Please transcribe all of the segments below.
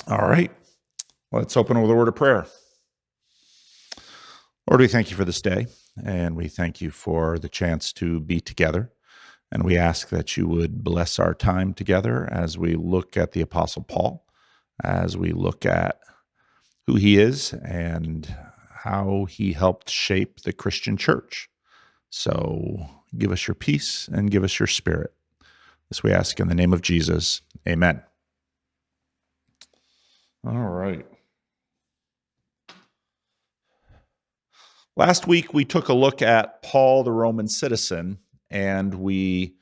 All right, let's open with a word of prayer. Lord, we thank you for this day, and we thank you for the chance to be together. And we ask that you would bless our time together as we look at the Apostle Paul, as we look at who he is and how he helped shape the Christian church. So give us your peace and give us your spirit. This we ask in the name of Jesus. Amen. All right. Last week, we took a look at Paul, the Roman citizen, and we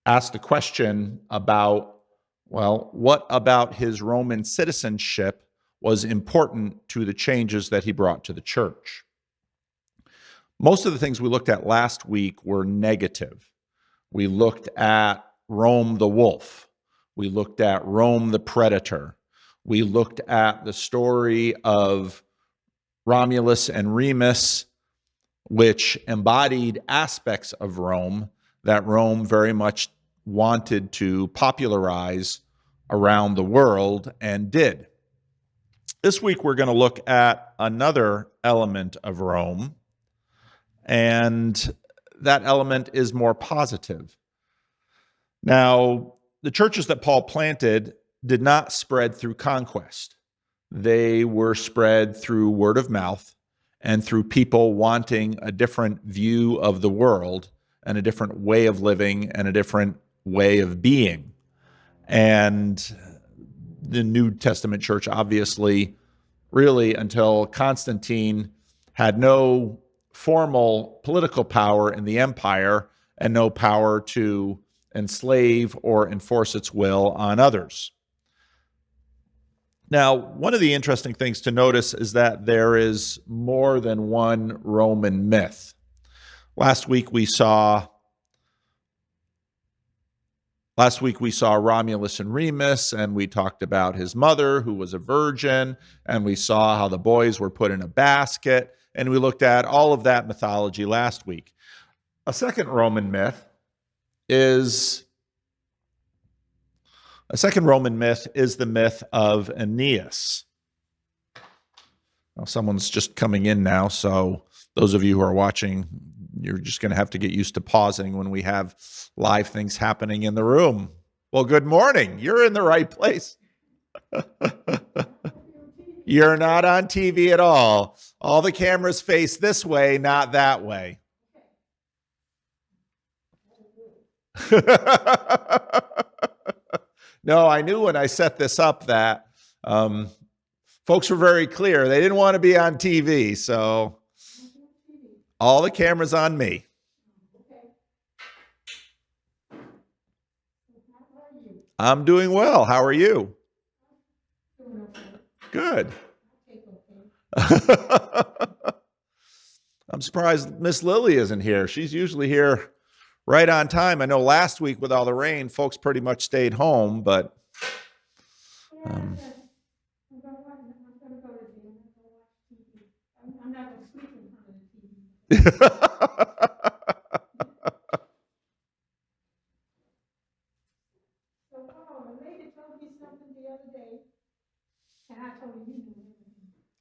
asked the question about, well, what about his Roman citizenship was important to the changes that he brought to the church? Most of the things we looked at last week were negative. We looked at Rome the wolf. We looked at Rome the predator. We looked at the story of Romulus and Remus, which embodied aspects of Rome that Rome very much wanted to popularize around the world and did. This week, we're going to look at another element of Rome, and that element is more positive. Now, the churches that Paul planted did not spread through conquest. They were spread through word of mouth and through people wanting a different view of the world and a different way of living and a different way of being. And the New Testament church, obviously, really until Constantine had no formal political power in the empire and no power to enslave or enforce its will on others. Now, one of the interesting things to notice is that there is more than one Roman myth. Last week we saw Romulus and Remus, and we talked about his mother, who was a virgin, and we saw how the boys were put in a basket, and we looked at all of that mythology last week. A second Roman myth is the myth of Aeneas. Now, someone's just coming in now, so those of you who are watching, you're just going to have to get used to pausing when we have live things happening in the room. Well, good morning. You're in the right place. You're not on TV at all. All the cameras face this way, not that way. No, I knew when I set this up that folks were very clear. They didn't want to be on TV, so all the cameras on me. I'm doing well. How are you? Good. I'm surprised Miss Lily isn't here. She's usually here right on time. I know last week with all the rain, folks pretty much stayed home, but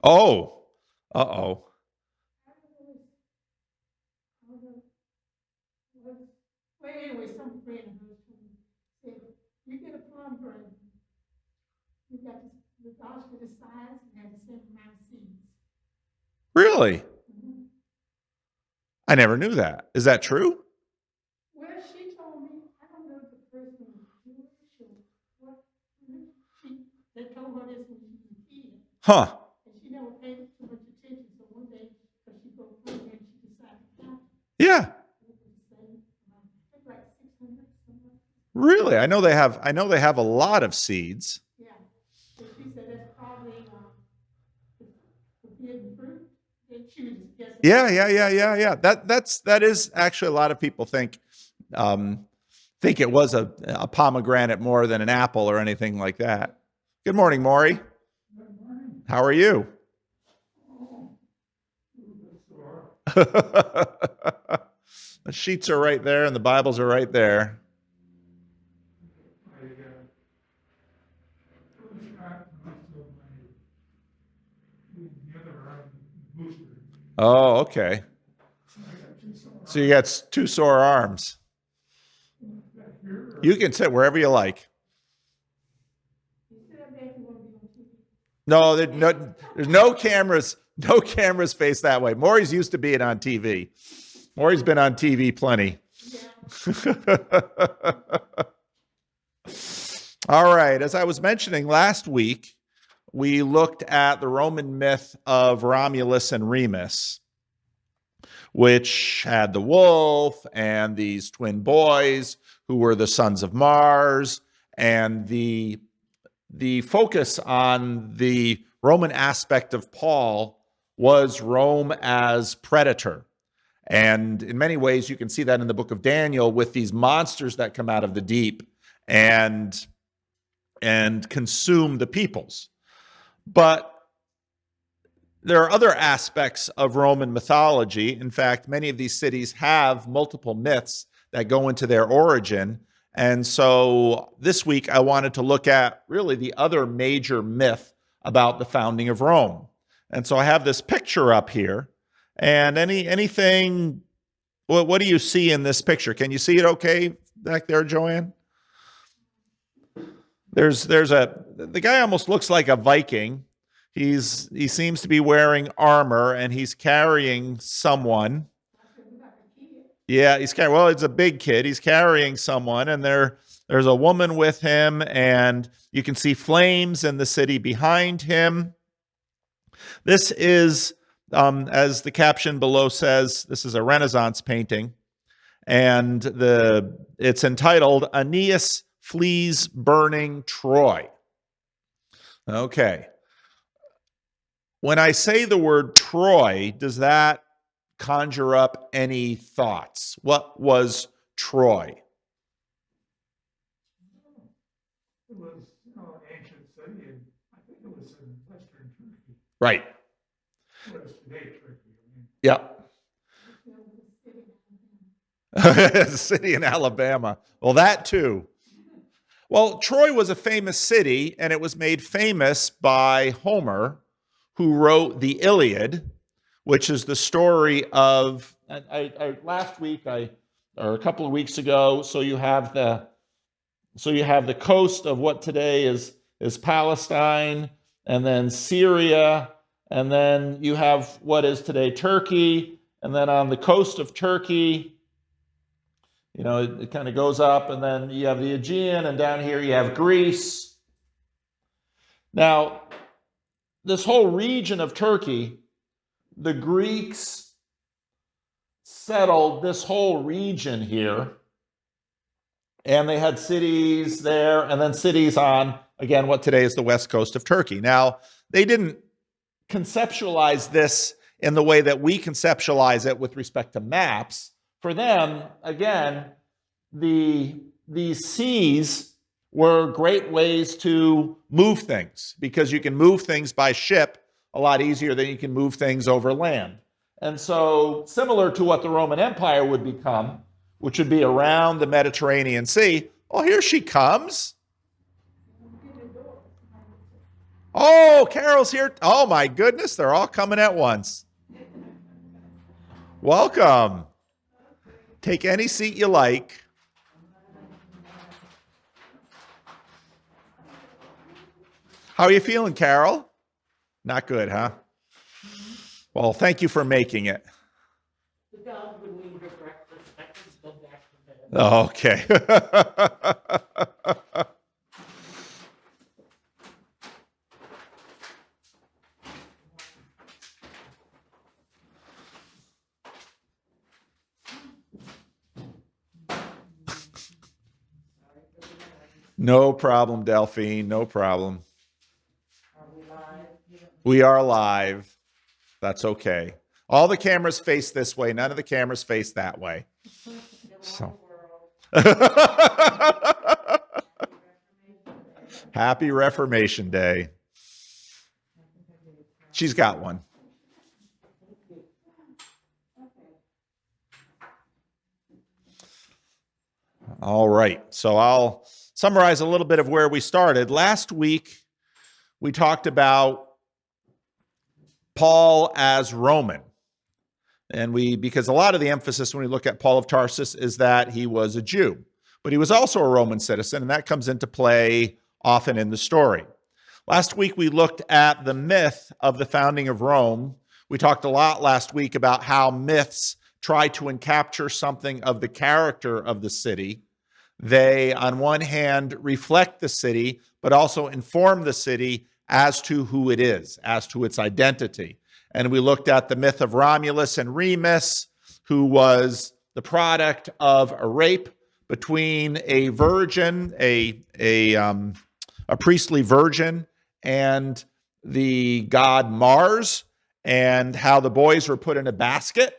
oh, uh-oh. Anyway, some friend of hers said, you get a plum green, you got the dogs for the size and have the same amount of seeds. Really? Mm-hmm. I never knew that. Is that true? Well, she told me, I don't know if the person was Jewish or what. They told her this when she was a kid. Huh. And she never paid too much attention, so one day, because she broke through and she decided to count. Yeah. Really? I know they have a lot of seeds. Yeah. So she said that's probably forbidden fruit. She was just guessing. Yeah. That is actually a lot of people think it was a pomegranate more than an apple or anything like that. Good morning, Maury. Good morning. How are you? The sheets are right there and the Bibles are right there. Oh, okay. So you got two sore arms. You can sit wherever you like. No, there's no cameras. No cameras face that way. Maury's used to being on TV. Maury's been on TV plenty. All right. As I was mentioning last week, we looked at the Roman myth of Romulus and Remus, which had the wolf and these twin boys who were the sons of Mars. And the focus on the Roman aspect of Paul was Rome as predator. And in many ways, you can see that in the book of Daniel with these monsters that come out of the deep and consume the peoples. But there are other aspects of Roman mythology. In fact, many of these cities have multiple myths that go into their origin. And so this week, I wanted to look at really the other major myth about the founding of Rome. And so I have this picture up here. And anything, what do you see in this picture? Can you see it okay back there, Joanne? The guy almost looks like a Viking. He seems to be wearing armor and he's carrying someone. Yeah, it's a big kid. He's carrying someone and there's a woman with him and you can see flames in the city behind him. This is, as the caption below says, this is a Renaissance painting and it's entitled Aeneas Flees Burning Troy. Okay. When I say the word Troy, does that conjure up any thoughts? What was Troy? It was an ancient city, and I think it was in western Turkey. Right. It was today Turkey. Yeah. A city in Alabama. Well, that too. Well, Troy was a famous city, and it was made famous by Homer, who wrote the Iliad, which is the story of, last week, or a couple of weeks ago, so you have the coast of what today is Palestine, and then Syria, and then you have what is today Turkey, and then on the coast of Turkey, it kind of goes up, and then you have the Aegean, and down here you have Greece. Now, this whole region of Turkey, the Greeks settled this whole region here, and they had cities there, and then cities on, again, what today is the west coast of Turkey. Now, they didn't conceptualize this in the way that we conceptualize it with respect to maps. For them, again, these seas were great ways to move things because you can move things by ship a lot easier than you can move things over land. And so similar to what the Roman Empire would become, which would be around the Mediterranean Sea. Oh, here she comes. Oh, Carol's here. Oh, my goodness. They're all coming at once. Welcome. Take any seat you like. How are you feeling, Carol? Not good, huh? Well, thank you for making it. The dog would need her breakfast. I can go back to bed. Okay. No problem, Delphine. No problem. We are live. That's okay. All the cameras face this way. None of the cameras face that way. So. Happy Reformation Day. She's got one. All right. So I'll summarize a little bit of where we started. Last week, we talked about Paul as Roman. And because a lot of the emphasis when we look at Paul of Tarsus is that he was a Jew, but he was also a Roman citizen, and that comes into play often in the story. Last week, we looked at the myth of the founding of Rome. We talked a lot last week about how myths try to encapture something of the character of the city. They, on one hand, reflect the city, but also inform the city as to who it is, as to its identity. And we looked at the myth of Romulus and Remus, who was the product of a rape between a virgin, a priestly virgin, and the god Mars, and how the boys were put in a basket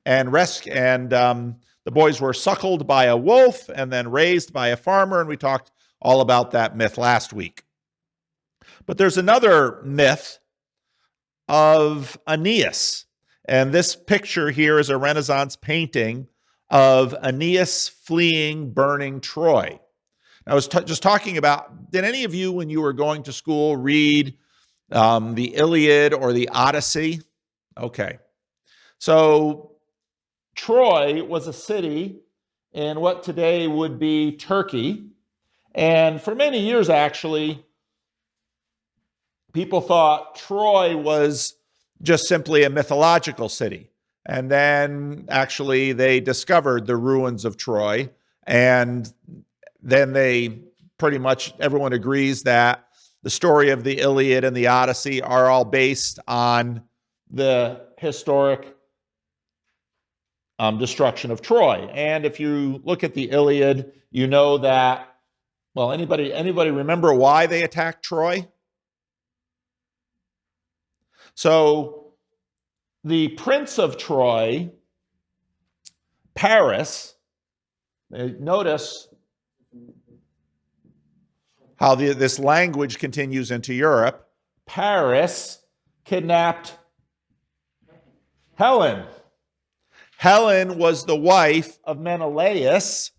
and the boys were suckled by a wolf and then raised by a farmer, and we talked all about that myth last week. But there's another myth of Aeneas, and this picture here is a Renaissance painting of Aeneas fleeing burning Troy. I was just talking about, did any of you, when you were going to school, read the Iliad or the Odyssey? Okay. So Troy was a city in what today would be Turkey. And for many years, actually, people thought Troy was just simply a mythological city. And then actually they discovered the ruins of Troy. And then pretty much everyone agrees that the story of the Iliad and the Odyssey are all based on the historic destruction of Troy. And if you look at the Iliad, you know that, well, anybody remember why they attacked Troy? So the prince of Troy, Paris, notice how this language continues into Europe. Paris kidnapped Helen. Helen was the wife of Menelaus,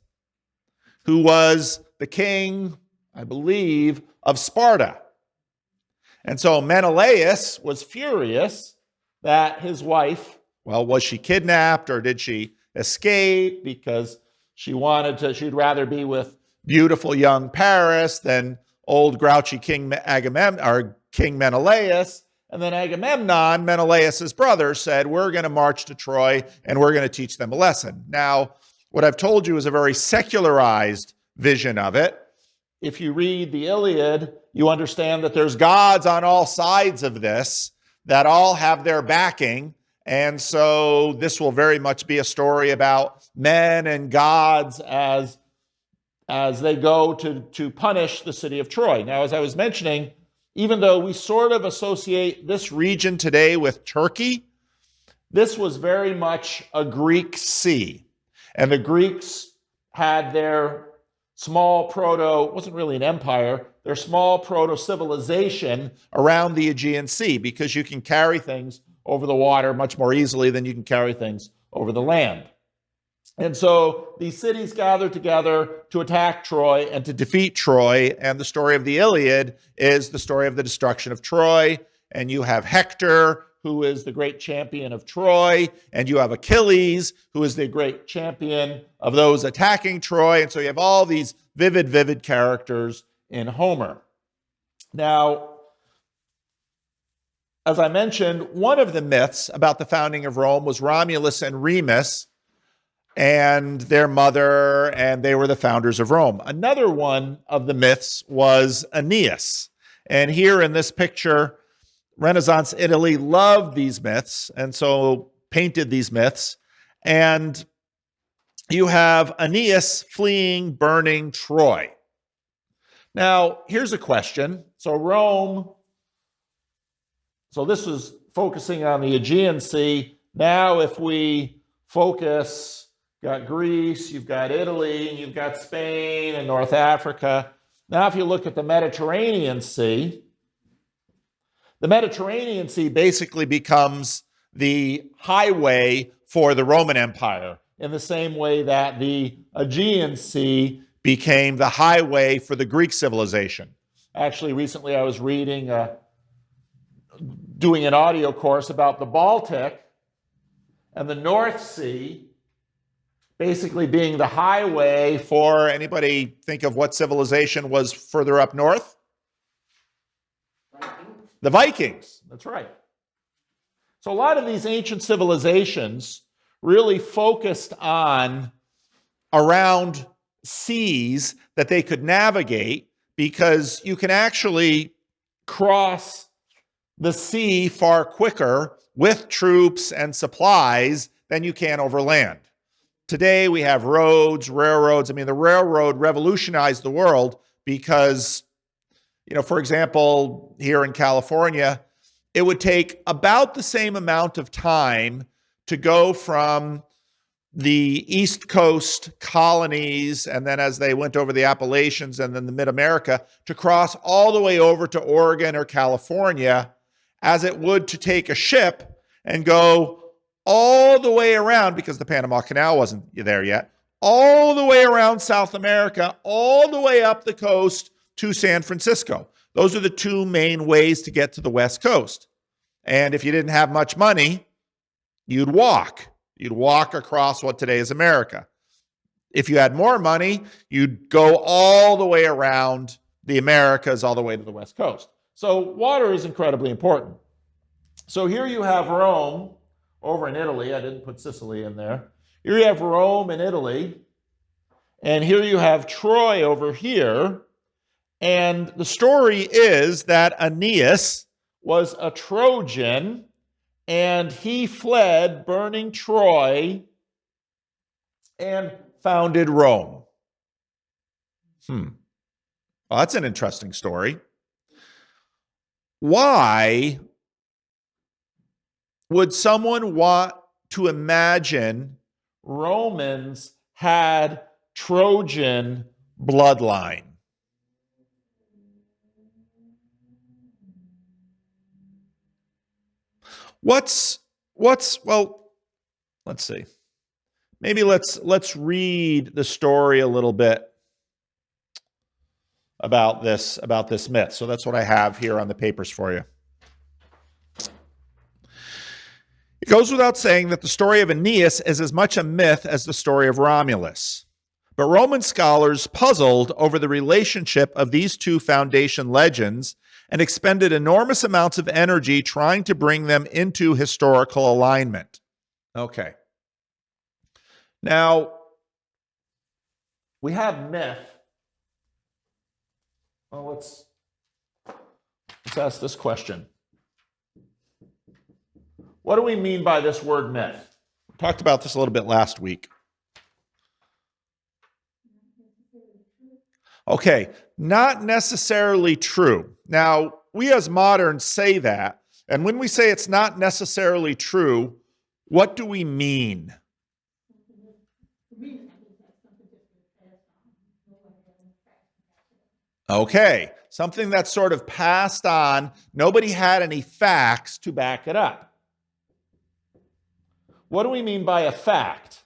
who was the king, I believe, of Sparta. And so Menelaus was furious that his wife, well, was she kidnapped or did she escape because she'd rather be with beautiful young Paris than old grouchy King Menelaus. And then Agamemnon, Menelaus' brother, said, we're going to march to Troy and we're going to teach them a lesson. Now, what I've told you is a very secularized vision of it. If you read the Iliad, you understand that there's gods on all sides of this that all have their backing. And so this will very much be a story about men and gods as they go to punish the city of Troy. Now, as I was mentioning, even though we sort of associate this region today with Turkey, this was very much a Greek sea. And the Greeks had their small it wasn't really an empire, their small proto-civilization around the Aegean Sea, because you can carry things over the water much more easily than you can carry things over the land. And so these cities gathered together to attack Troy and to defeat Troy. And the story of the Iliad is the story of the destruction of Troy. And you have Hector, who is the great champion of Troy. And you have Achilles, who is the great champion of those attacking Troy. And so you have all these vivid characters in Homer. Now, as I mentioned, one of the myths about the founding of Rome was Romulus and Remus and their mother, and they were the founders of Rome. Another one of the myths was Aeneas. And here in this picture, Renaissance Italy loved these myths, and so painted these myths. And you have Aeneas fleeing, burning Troy. Now, here's a question. So this is focusing on the Aegean Sea. Now, if we focus, got Greece, you've got Italy, you've got Spain and North Africa. Now, if you look at the Mediterranean Sea basically becomes the highway for the Roman Empire, in the same way that the Aegean Sea became the highway for the Greek civilization. Actually, recently I was doing an audio course about the Baltic, and the North Sea basically being the highway for anybody think of what civilization was further up north? The Vikings. That's right. So a lot of these ancient civilizations really focused on around seas that they could navigate, because you can actually cross the sea far quicker with troops and supplies than you can over land. Today we have roads, railroads. I mean, the railroad revolutionized the world because, for example, here in California, it would take about the same amount of time to go from the East Coast colonies, and then as they went over the Appalachians and then the Mid-America, to cross all the way over to Oregon or California, as it would to take a ship and go all the way around, because the Panama Canal wasn't there yet, all the way around South America, all the way up the coast to San Francisco. Those are the two main ways to get to the West Coast. And if you didn't have much money, you'd walk. You'd walk across what today is America. If you had more money, you'd go all the way around the Americas, all the way to the West Coast. So water is incredibly important. So here you have Rome over in Italy. I didn't put Sicily in there. Here you have Rome in Italy. And here you have Troy over here. And the story is that Aeneas was a Trojan, and he fled, burning Troy, and founded Rome. Well, that's an interesting story. Why would someone want to imagine Romans had Trojan bloodline? Well, let's see. Maybe let's read the story a little bit about this myth. So that's what I have here on the papers for you. It goes without saying that the story of Aeneas is as much a myth as the story of Romulus. But Roman scholars puzzled over the relationship of these two foundation legends and expended enormous amounts of energy trying to bring them into historical alignment. Okay. Now, we have myth. Well, let's ask this question. What do we mean by this word myth? We talked about this a little bit last week. Okay, not necessarily true. Now, we as moderns say that, and when we say it's not necessarily true, what do we mean? Okay, something that's sort of passed on. Nobody had any facts to back it up. What do we mean by a fact?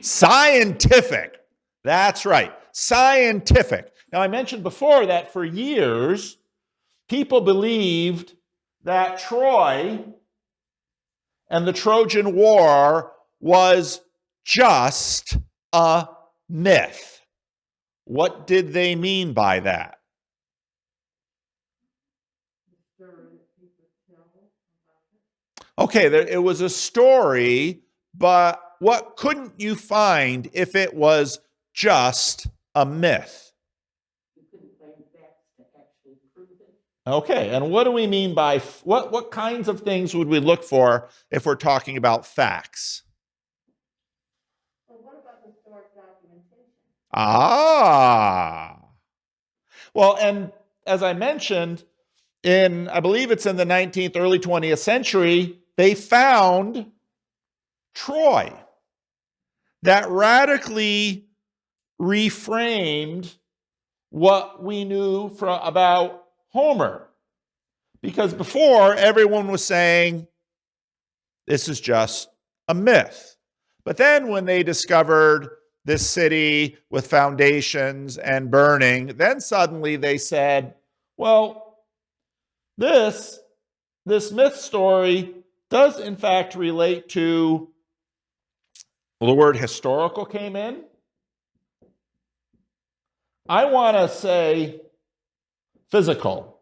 Scientific. That's right. Scientific. Now, I mentioned before that for years, people believed that Troy and the Trojan War was just a myth. What did they mean by that? Okay, it was a story, but what couldn't you find if it was just a myth? You couldn't find facts to actually prove it. Okay, and what do we mean by, what kinds of things would we look for if we're talking about facts? Well, what about historic documentation? Well, and as I mentioned, I believe it's in the 19th, early 20th century, they found Troy that radically reframed what we knew about Homer. Because before, everyone was saying, this is just a myth. But then when they discovered this city with foundations and burning, then suddenly they said, well, this myth story does in fact relate to, well, the word historical came in. I want to say physical.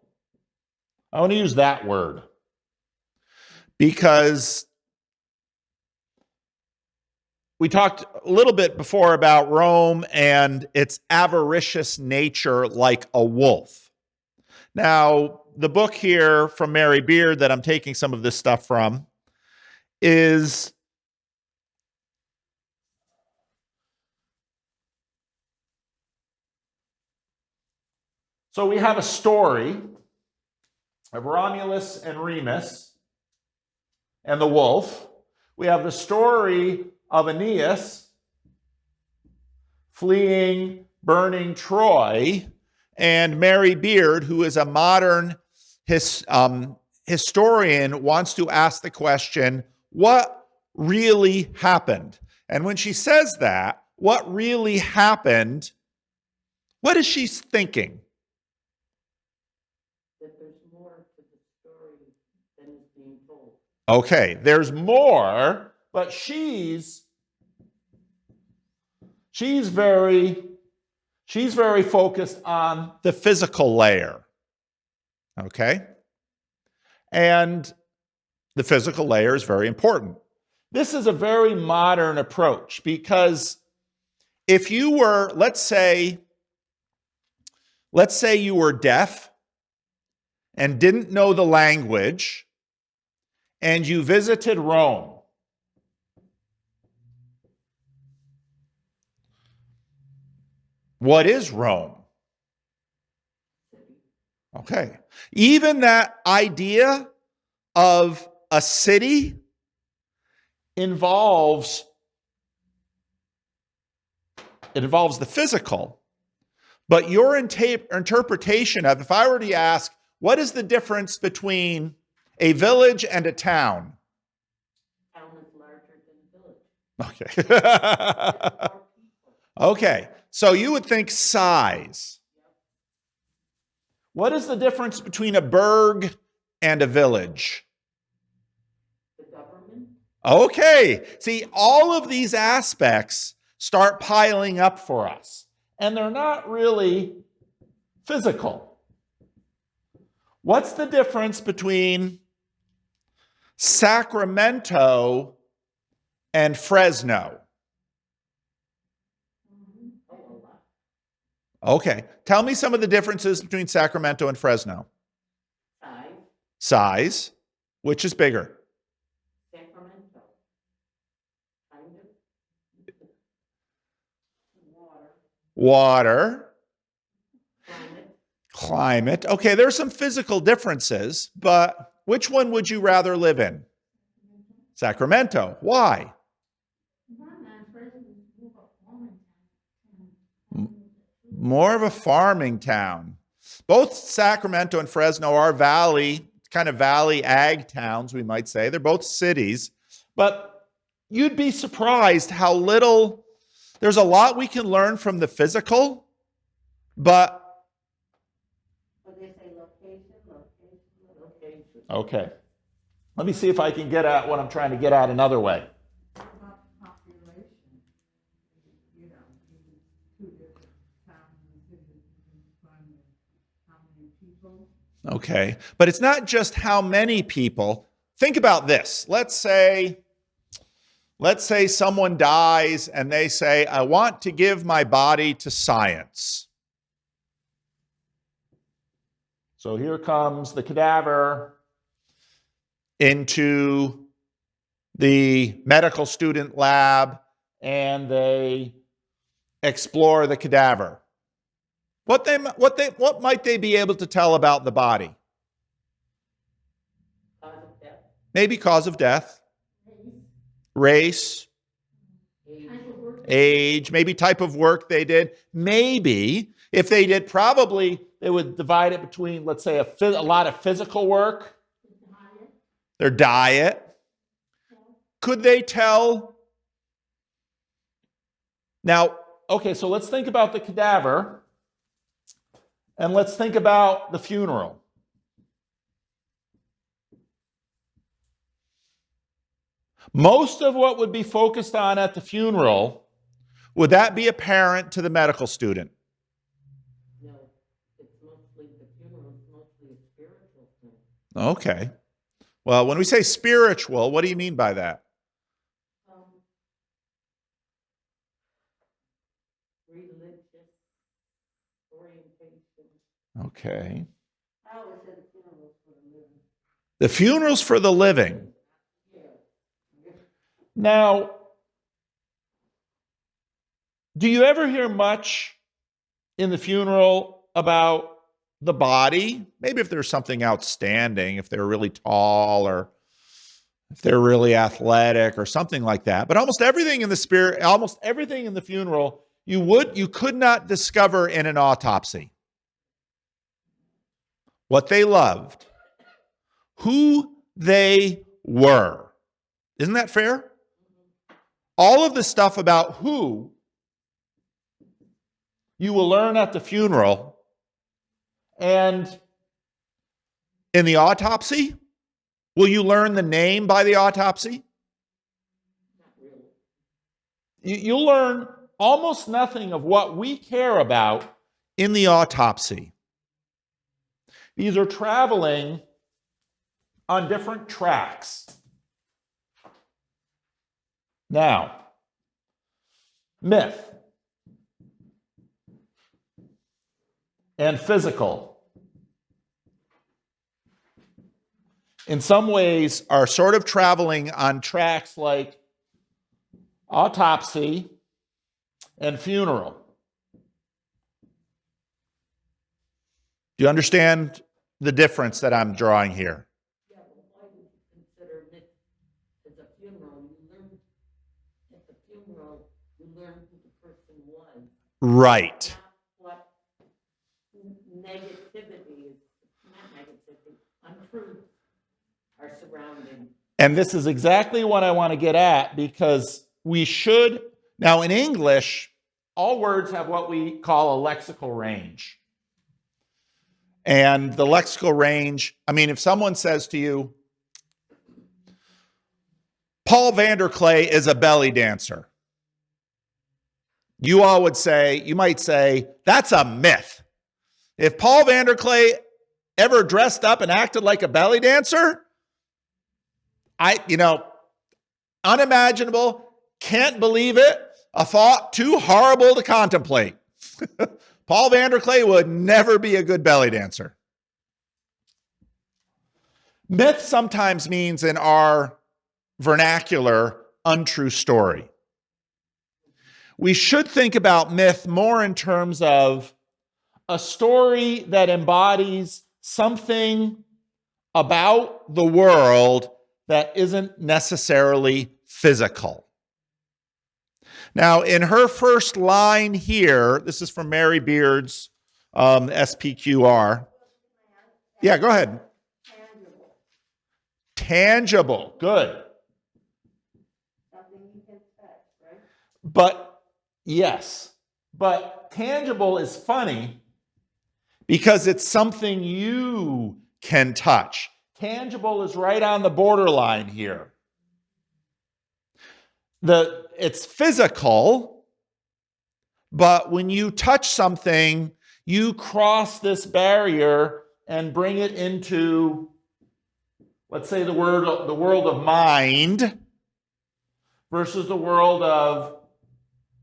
I want to use that word because we talked a little bit before about Rome and its avaricious nature, like a wolf. Now, the book here from Mary Beard that I'm taking some of this stuff from is so we have a story of Romulus and Remus and the wolf. We have the story of Aeneas fleeing, burning Troy, and Mary Beard, who is a modern historian, wants to ask the question, what really happened? And when she says that, what really happened, what is she thinking? That there's more to the story than is being told. Okay, there's more, but she's very focused on the physical layer. Okay? And the physical layer is very important. This is a very modern approach because if you were, let's say you were deaf and didn't know the language and you visited Rome. What is Rome? Okay. Even that idea of a city involves the physical. But your interpretation of, if I were to ask, what is the difference between a village and a town? Town is larger than village. Okay. Okay. So you would think size. What is the difference between a burg and a village? The government. Okay. See, all of these aspects start piling up for us, and they're not really physical. What's the difference between Sacramento and Fresno? Okay. Tell me some of the differences between Sacramento and Fresno. Size. Size. Which is bigger? Sacramento. Kind of. Water. Climate. Climate. Okay, there's some physical differences, but which one would you rather live in? Sacramento. Why? More of a farming town. Both Sacramento and Fresno are valley ag towns, we might say. They're both cities. But you'd be surprised how little, there's a lot we can learn from the physical, but. They say location. Okay. Let me see if I can get at what I'm trying to get at another way. Okay, but it's not just how many people. Think about this. Let's say someone dies and they say, I want to give my body to science. So here comes the cadaver into the medical student lab and they explore the cadaver. What might they be able to tell about the body? Cause of death. Maybe cause of death, race, age, maybe type of work they did. Maybe if they did, probably they would divide it between, let's say, a lot of physical work, their diet. Could they tell? Now, okay, so let's think about the cadaver. And let's think about the funeral. Most of what would be focused on at the funeral, would that be apparent to the medical student? No, it's mostly, the funeral is mostly a spiritual thing. Okay. Well, when we say spiritual, what do you mean by that? Religious orientation. Okay. I always said the funeral is for the living. The funeral's for the living. Yeah. Now, do you ever hear much in the funeral about the body? Maybe if there's something outstanding, if they're really tall or if they're really athletic or something like that. But almost everything in the spirit, almost everything in the funeral, you could not discover in an autopsy. What they loved, who they were. Isn't that fair? All of the stuff about who you will learn at the funeral, and in the autopsy, will you learn the name by the autopsy? Not really. You'll learn almost nothing of what we care about in the autopsy. These are traveling on different tracks. Now, myth and physical, in some ways, are sort of traveling on tracks like autopsy and funeral. Do you understand the difference that I'm drawing here? Yeah, but why would you consider it as a funeral? You learn at the funeral, you learn who the person was. Right. Not what negativity is, not negativity, untruth are surrounding. And this is exactly what I want to get at, because we should, now in English, all words have what we call a lexical range. And the lexical range, I mean, if someone says to you, Paul Vanderklay is a belly dancer, you might say, that's a myth. If Paul Vanderklay ever dressed up and acted like a belly dancer, unimaginable, can't believe it, a thought too horrible to contemplate. Paul Vanderklay would never be a good belly dancer. Myth sometimes means, in our vernacular, untrue story. We should think about myth more in terms of a story that embodies something about the world that isn't necessarily physical. Now, in her first line here, this is from Mary Beard's SPQR. Yeah, go ahead. Tangible. Good. Something you can touch, right? But, yes. But tangible is funny because it's something you can touch. Tangible is right on the borderline here. It's physical, but when you touch something, you cross this barrier and bring it into, let's say, the world of mind versus the world of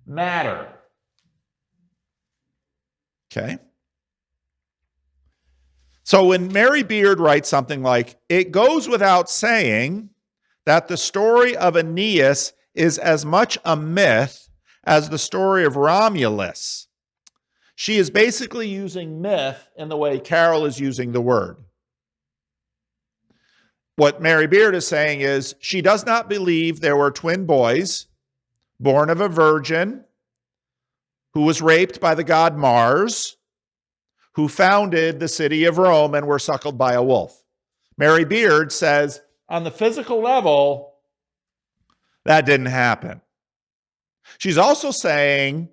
matter. Okay? So when Mary Beard writes something like, it goes without saying that the story of Aeneas is as much a myth as the story of Romulus, she is basically using myth in the way Carol is using the word. What Mary Beard is saying is she does not believe there were twin boys born of a virgin who was raped by the god Mars, who founded the city of Rome and were suckled by a wolf. Mary Beard says, on the physical level, that didn't happen. She's also saying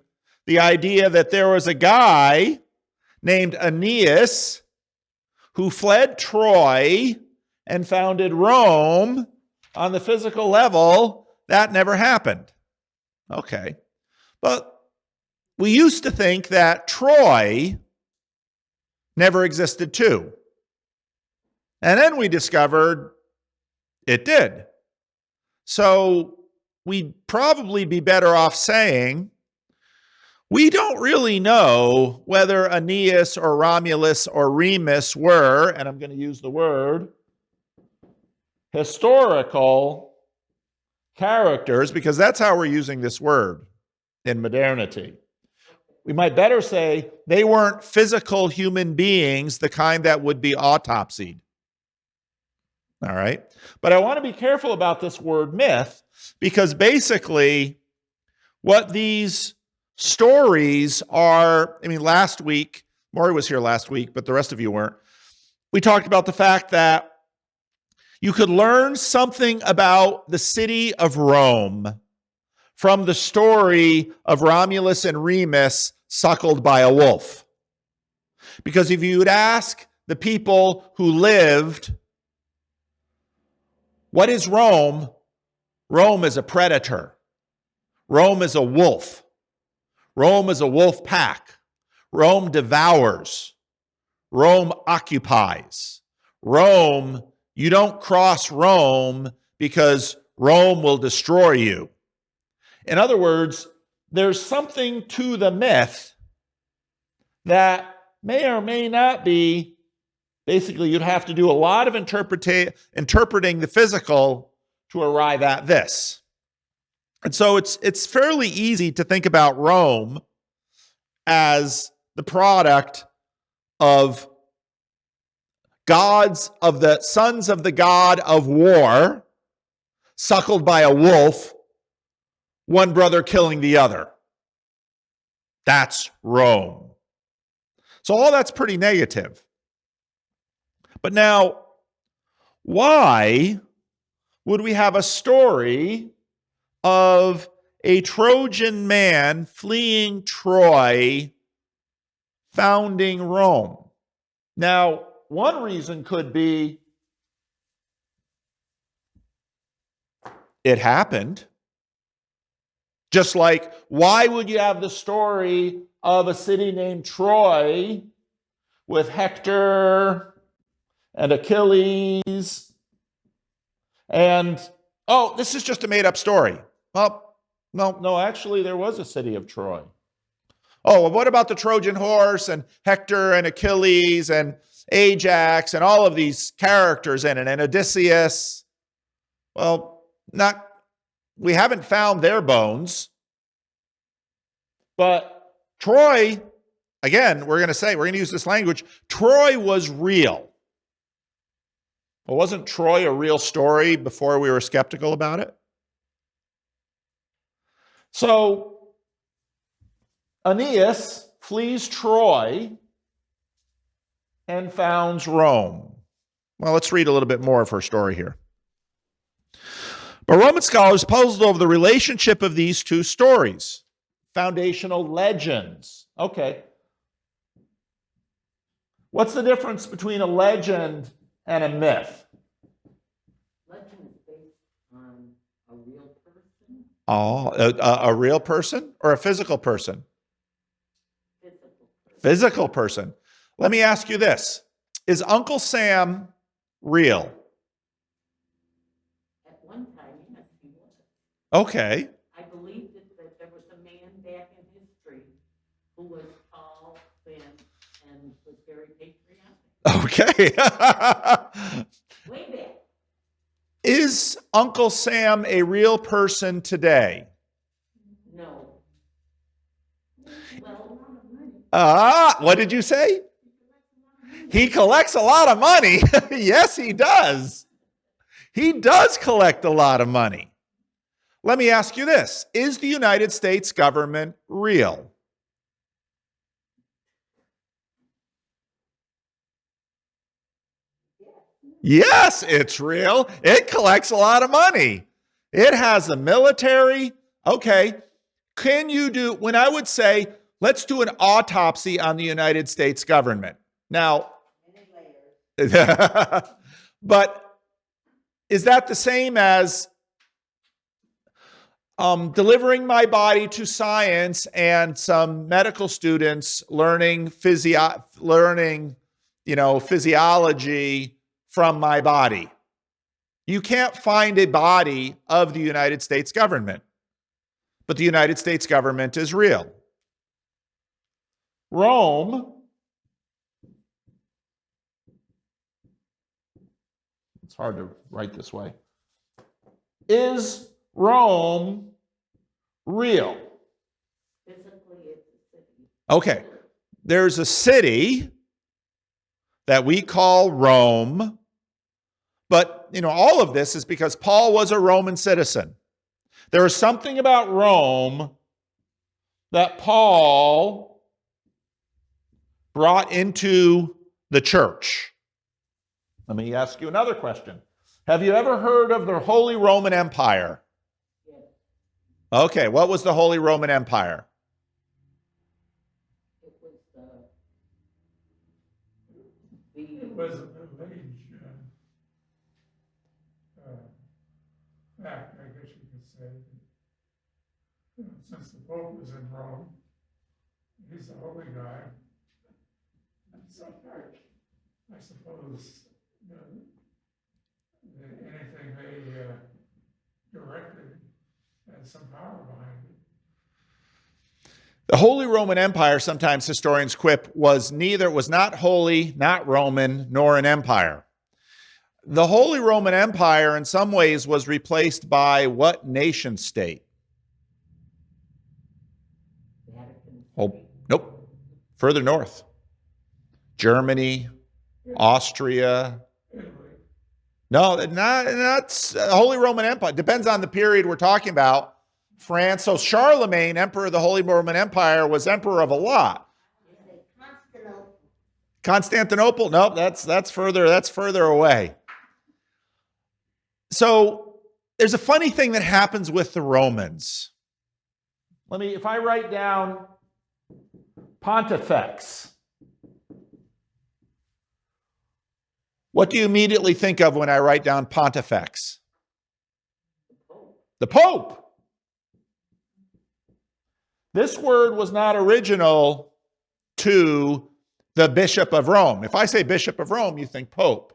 the idea that there was a guy named Aeneas who fled Troy and founded Rome On the physical level, that never happened. Okay. But we used to think that Troy never existed too. And then we discovered it did. So we'd probably be better off saying, we don't really know whether Aeneas or Romulus or Remus were, and I'm going to use the word, historical characters, because that's how we're using this word in modernity. We might better say they weren't physical human beings, the kind that would be autopsied. All right? But I want to be careful about this word myth, because basically what these stories are, last week, Maury was here last week, but the rest of you weren't. We talked about the fact that you could learn something about the city of Rome from the story of Romulus and Remus suckled by a wolf. Because if you would ask the people who lived, what is Rome? Rome is a predator. Rome is a wolf. Rome is a wolf pack. Rome devours. Rome occupies. Rome, you don't cross Rome because Rome will destroy you. In other words, there's something to the myth that may or may not be, basically you'd have to do a lot of interpreting the physical to arrive at this. And so it's fairly easy to think about Rome as the product of the sons of the god of war, suckled by a wolf, one brother killing the other. That's Rome. So all that's pretty negative. But now, why would we have a story of a Trojan man fleeing Troy, founding Rome? Now, one reason could be it happened. Just like, why would you have the story of a city named Troy with Hector and Achilles and, oh, this is just a made-up story? Well, no, actually, there was a city of Troy. Oh, well, what about the Trojan horse and Hector and Achilles and Ajax and all of these characters in it, and Odysseus? Well, we haven't found their bones. But Troy, again, we're going to use this language, Troy was real. Well, wasn't Troy a real story before we were skeptical about it? So, Aeneas flees Troy and founds Rome. Well, let's read a little bit more of her story here. But Roman scholars puzzled over the relationship of these two stories. Foundational legends. Okay. What's the difference between a legend and a myth? Legend is based on a real person. Oh, a real person or a physical person? Physical person. Let me ask you this. Is Uncle Sam real? At one time, yes, he was. Okay. I believe that there was a man back in history who was tall, thin, and was very patriotic. Okay. Way back. Is Uncle Sam a real person today? No. Well, What did you say? He collects a lot of money. Yes, he does. He does collect a lot of money. Let me ask you this. Is the United States government real? Yes, it's real. It collects a lot of money. It has a military. Okay. When I would say, let's do an autopsy on the United States government. Now, but is that the same as delivering my body to science and some medical students learning physiology from my body? You can't find a body of the United States government, but the United States government is real. Rome, it's hard to write this way. Is Rome real? Physically, it's a city. Okay. There's a city that we call Rome, but all of this is because Paul was a Roman citizen. There is something about Rome that Paul brought into the church. Let me ask you another question. Have you ever heard of the Holy Roman Empire? Yes. Okay, what was the Holy Roman Empire? It was It was a Middle Age fact, I guess you could say. Since the Pope was in Rome, he's a holy guy. So I suppose anything they directed had some power behind it. The Holy Roman Empire, sometimes historians quip, was not holy, not Roman, nor an empire. The Holy Roman Empire, in some ways, was replaced by what nation state? Vatican. Oh, nope. Further north. Germany, Austria. Italy. No, not Holy Roman Empire. Depends on the period we're talking about. France. So Charlemagne, emperor of the Holy Roman Empire, was emperor of a lot. Constantinople? Nope, that's further away. So there's a funny thing that happens with the Romans. If I write down Pontifex, what do you immediately think of when I write down Pontifex? The Pope. This word was not original to the Bishop of Rome. If I say Bishop of Rome, you think Pope.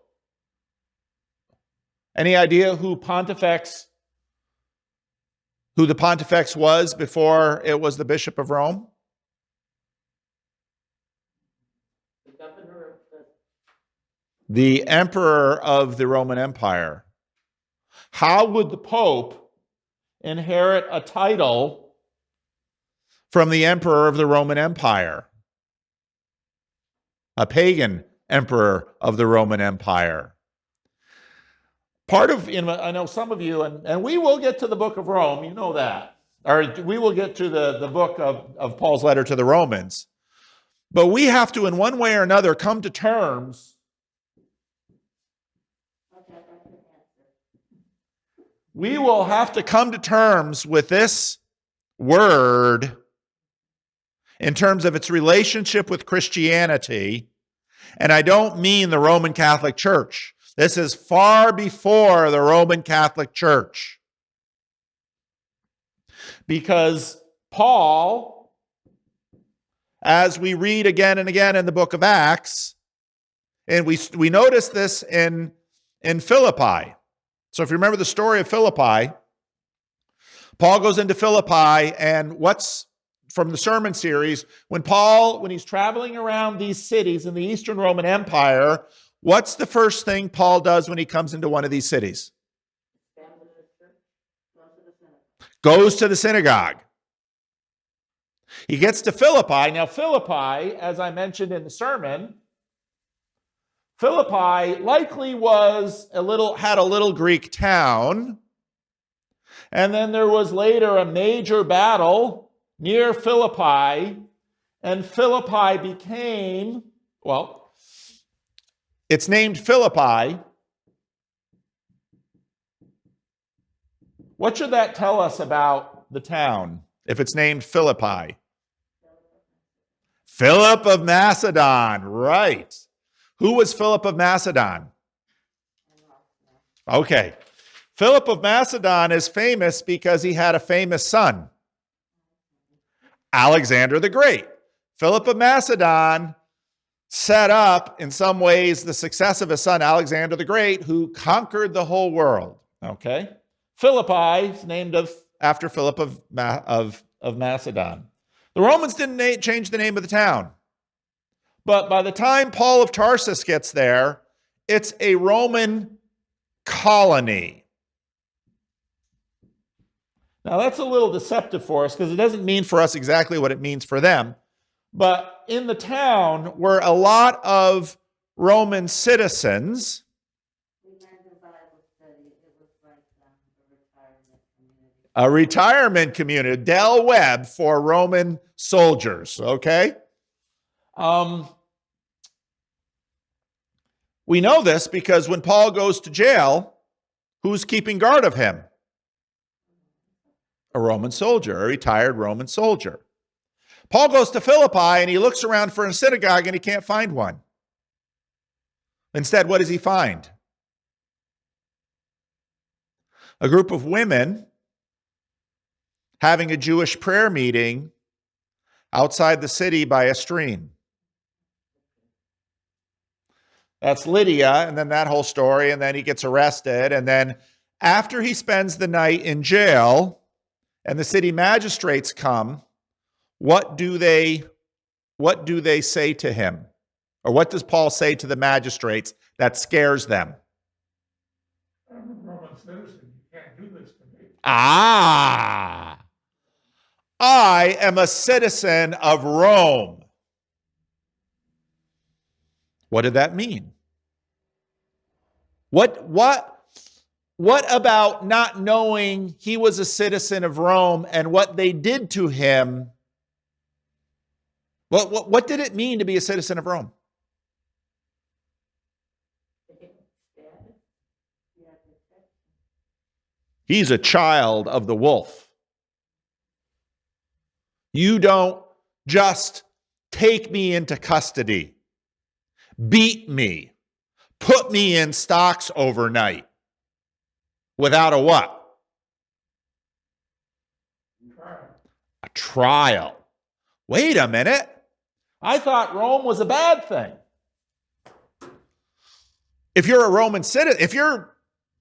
Any idea who the Pontifex was before it was the Bishop of Rome? The governor of The emperor of the Roman Empire. How would the Pope inherit a title from the emperor of the Roman Empire? A pagan emperor of the Roman Empire. I know some of you, and we will get to the book of Rome, you know that. Or we will get to the book of Paul's letter to the Romans. But we have to, in one way or another, come to terms. We will have to come to terms with this word in terms of its relationship with Christianity. And I don't mean the Roman Catholic Church. This is far before the Roman Catholic Church. Because Paul, as we read again and again in the book of Acts, and we notice this in Philippi. So if you remember the story of Philippi, Paul goes into Philippi, and what's from the sermon series, when he's traveling around these cities in the Eastern Roman Empire, what's the first thing Paul does when he comes into one of these cities? Goes to the synagogue. He gets to Philippi. Now, Philippi, as I mentioned in the sermon, Philippi likely had a little Greek town. And then there was later a major battle near Philippi, and Philippi became, it's named Philippi. What should that tell us about the town if it's named Philippi? Philip of Macedon, right. Who was Philip of Macedon? Okay, Philip of Macedon is famous because he had a famous son, Alexander the Great. Philip of Macedon set up, in some ways, the success of his son, Alexander the Great, who conquered the whole world. Okay? Philippi is named after Philip of Macedon. The Romans didn't change the name of the town. But by the time Paul of Tarsus gets there, it's a Roman colony. Now, that's a little deceptive for us because it doesn't mean for us exactly what it means for them. But in the town were a lot of Roman citizens. A retirement community, Del Webb for Roman soldiers, okay? We know this because when Paul goes to jail, who's keeping guard of him? A Roman soldier, a retired Roman soldier. Paul goes to Philippi and he looks around for a synagogue and he can't find one. Instead, what does he find? A group of women having a Jewish prayer meeting outside the city by a stream. That's Lydia, and then that whole story, and then he gets arrested, and then after he spends the night in jail and the city magistrates come, what do they say to him? Or what does Paul say to the magistrates that scares them? I'm a Roman citizen. You can't do this to me. Ah, I am a citizen of Rome. What did that mean? What about not knowing he was a citizen of Rome and what they did to him? What did it mean to be a citizen of Rome? He's a child of the wolf. You don't just take me into custody, beat me, put me in stocks overnight without a what? A trial. Wait a minute. I thought Rome was a bad thing. If you're a Roman citizen, if you're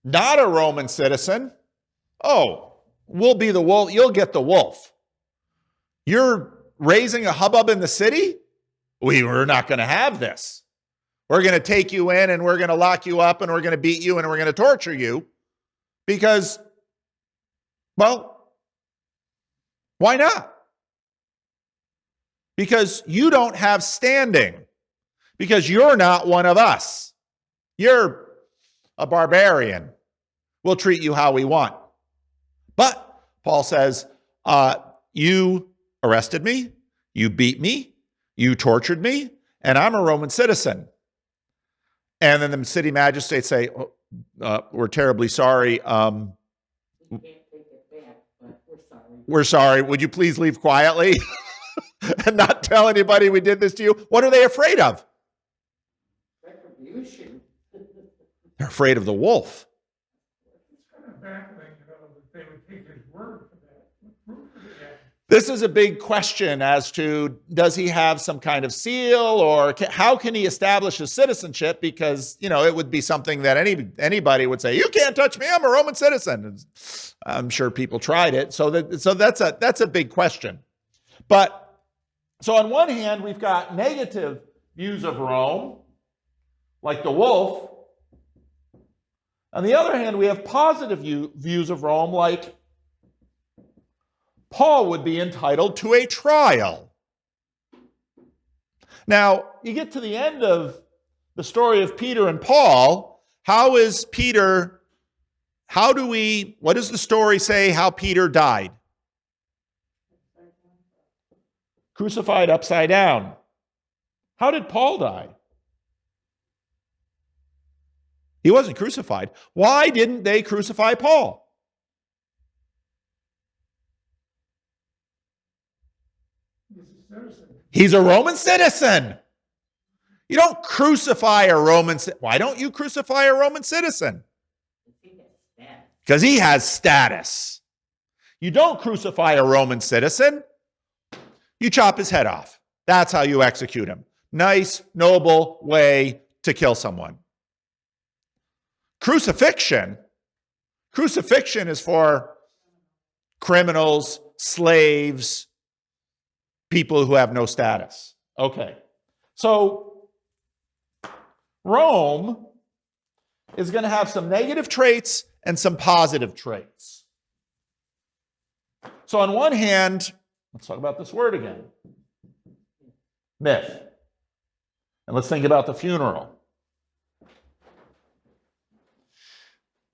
not a Roman citizen, we'll be the wolf. You'll get the wolf. You're raising a hubbub in the city? We're not going to have this. We're going to take you in and we're going to lock you up and we're going to beat you and we're going to torture you because, well, why not? Because you don't have standing. Because you're not one of us. You're a barbarian. We'll treat you how we want. But Paul says, you arrested me, you beat me, you tortured me, and I'm a Roman citizen. And then the city magistrates say, we're terribly sorry. We can't take it back, but we're sorry. We're sorry. Would you please leave quietly and not tell anybody we did this to you? What are they afraid of? Retribution. They're afraid of the wolf. It's kind of baffling, that they would take his word for that. What proof do they have? This is a big question as to, does he have some kind of seal or how can he establish his citizenship? Because, it would be something that anybody would say, you can't touch me, I'm a Roman citizen. And I'm sure people tried it. So that's a big question. But so on one hand, we've got negative views of Rome, like the wolf. On the other hand, we have positive views of Rome, like Paul would be entitled to a trial. Now, you get to the end of the story of Peter and Paul. What does the story say how Peter died? Crucified upside down. How did Paul die? He wasn't crucified. Why didn't they crucify Paul? He's a Roman citizen. You don't crucify a Roman citizen. Why don't you crucify a Roman citizen? because he has status. You don't crucify a Roman citizen. You chop his head off. That's how you execute him. Nice, noble way to kill someone. Crucifixion is for criminals, slaves, people who have no status. Okay. So Rome is going to have some negative traits and some positive traits. So on one hand, let's talk about this word again. Myth. And let's think about the funeral.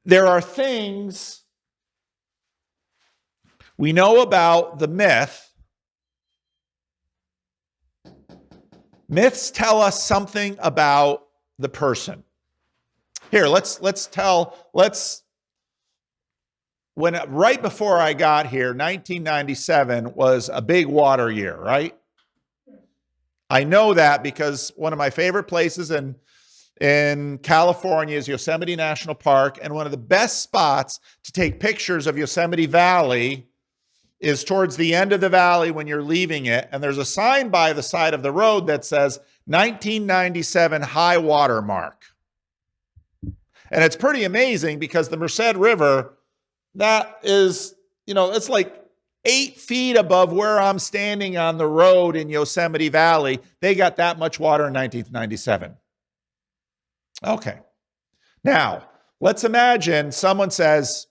There are things we know about the myth. Myths tell us something about the person. Here, right before I got here, 1997 was a big water year, right? I know that because one of my favorite places in California is Yosemite National Park, and one of the best spots to take pictures of Yosemite Valley is towards the end of the valley when you're leaving it, and there's a sign by the side of the road that says 1997 high water mark. And it's pretty amazing because the Merced River, that is, it's like 8 feet above where I'm standing on the road in Yosemite Valley. They got that much water in 1997. Okay. Now, let's imagine someone says,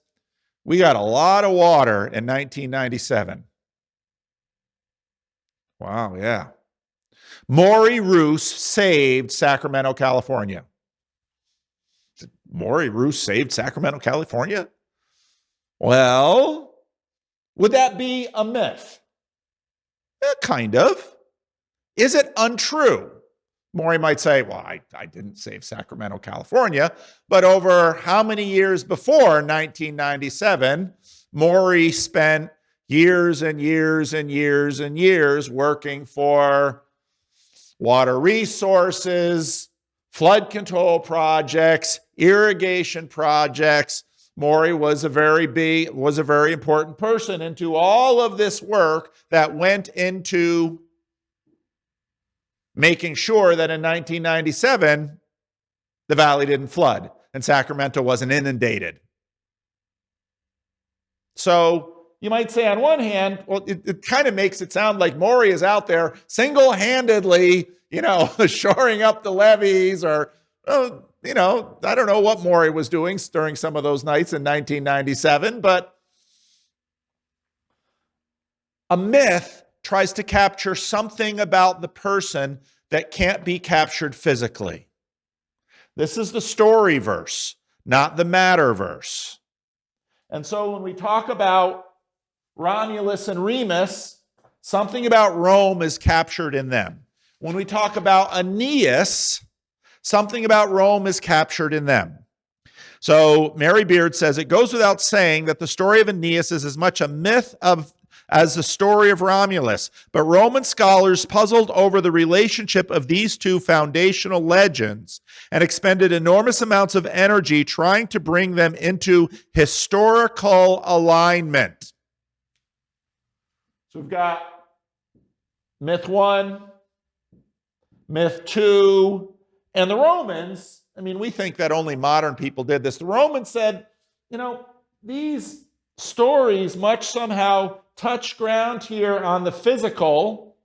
we got a lot of water in 1997. Wow, yeah. Maury Roos saved Sacramento, California. Maury Roos saved Sacramento, California? Well, would that be a myth? Kind of. Is it untrue? Maury might say, well, I didn't save Sacramento, California, but over how many years before 1997, Maury spent years and years and years and years working for water resources, flood control projects, irrigation projects. Maury was a very important person into all of this work that went into making sure that in 1997, the valley didn't flood and Sacramento wasn't inundated. So you might say on one hand, well, it kind of makes it sound like Maury is out there single-handedly, shoring up the levees or, I don't know what Maury was doing during some of those nights in 1997, but a myth tries to capture something about the person that can't be captured physically. This is the story verse, not the matter verse. And so when we talk about Romulus and Remus, something about Rome is captured in them. When we talk about Aeneas, something about Rome is captured in them. So Mary Beard says, it goes without saying that the story of Aeneas is as much a myth as the story of Romulus, but Roman scholars puzzled over the relationship of these two foundational legends and expended enormous amounts of energy trying to bring them into historical alignment. So we've got myth 1, myth 2, and the Romans, we think that only modern people did this. The Romans said, these stories much somehow touch ground here on the physical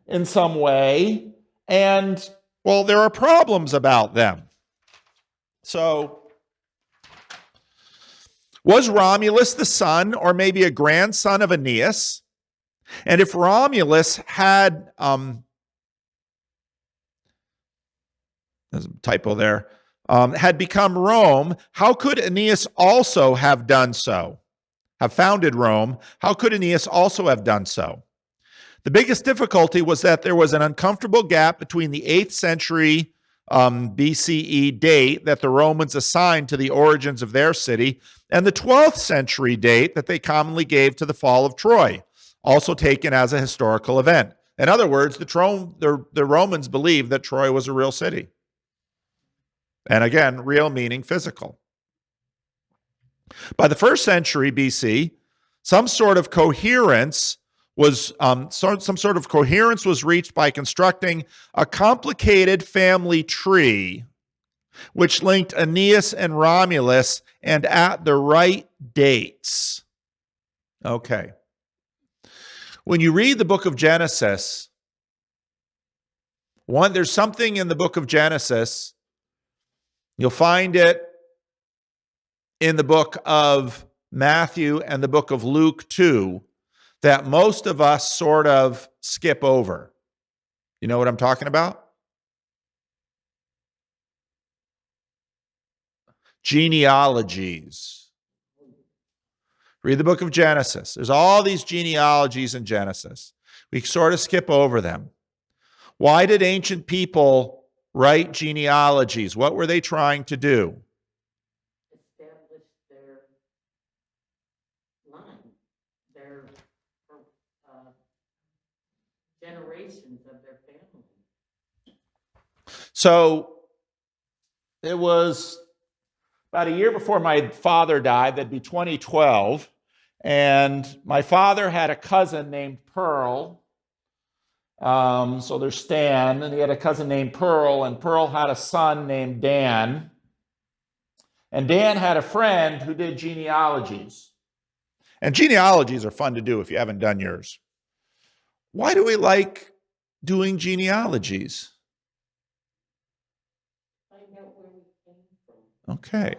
in some way, and, well, there are problems about them. So, was Romulus the son or maybe a grandson of Aeneas? And if Romulus had, there's a typo there, had become Rome, how could Aeneas also have done so? Have founded Rome, how could Aeneas also have done so? The biggest difficulty was that there was an uncomfortable gap between the 8th century BCE date that the Romans assigned to the origins of their city and the 12th century date that they commonly gave to the fall of Troy, also taken as a historical event. In other words, the Romans believed that Troy was a real city. And again, real meaning physical. By the first century BC, some sort of coherence was reached by constructing a complicated family tree which linked Aeneas and Romulus and at the right dates. Okay. When you read the book of Genesis, there's something in the book of Genesis. You'll find it in the book of Matthew and the book of Luke too, that most of us sort of skip over. You know what I'm talking about? Genealogies. Read the book of Genesis. There's all these genealogies in Genesis. We sort of skip over them. Why did ancient people write genealogies? What were they trying to do? Establish their line, their generations of their family. So it was about a year before my father died. That'd be 2012. And my father had a cousin named Pearl. So there's Stan, and he had a cousin named Pearl, and Pearl had a son named Dan. And Dan had a friend who did genealogies. And genealogies are fun to do if you haven't done yours. Why do we like doing genealogies? Find out where we came from. Okay.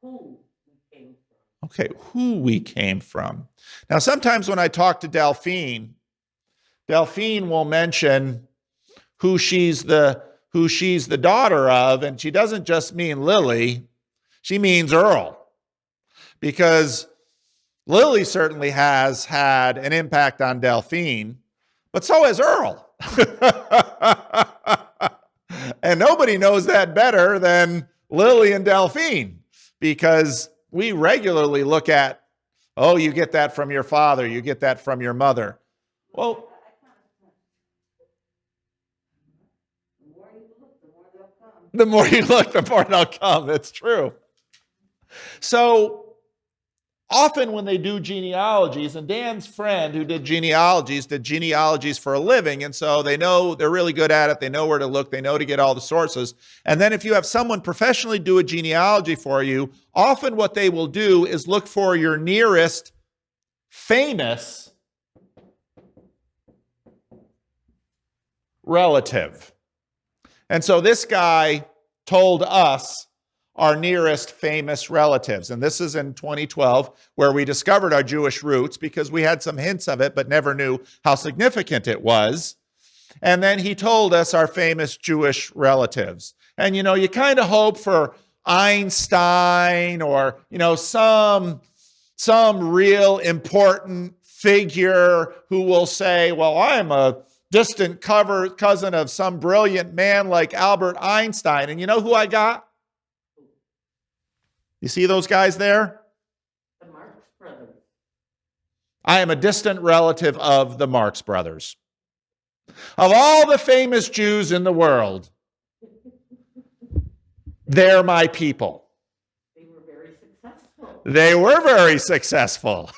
Who we came from. Okay, who we came from. Now, sometimes when I talk to Delphine will mention who she's the daughter of, and she doesn't just mean Lily, she means Earl. Because Lily certainly has had an impact on Delphine, but so has Earl. And nobody knows that better than Lily and Delphine, because we regularly look at, oh, you get that from your father, you get that from your mother. Well, the more you look, the more they'll come. That's true. So often when they do genealogies, and Dan's friend who did genealogies for a living, and so they know they're really good at it. They know where to look. They know to get all the sources. And then if you have someone professionally do a genealogy for you, often what they will do is look for your nearest famous relative. And so this guy told us our nearest famous relatives. And this is in 2012, where we discovered our Jewish roots because we had some hints of it, but never knew how significant it was. And then he told us our famous Jewish relatives. And, you kind of hope for Einstein or, some real important figure who will say, well, I'm a distant cousin of some brilliant man like Albert Einstein. And you know who I got? You see those guys there? The Marx Brothers. I am a distant relative of the Marx Brothers. Of all the famous Jews in the world, they're my people. They were very successful. They were very successful.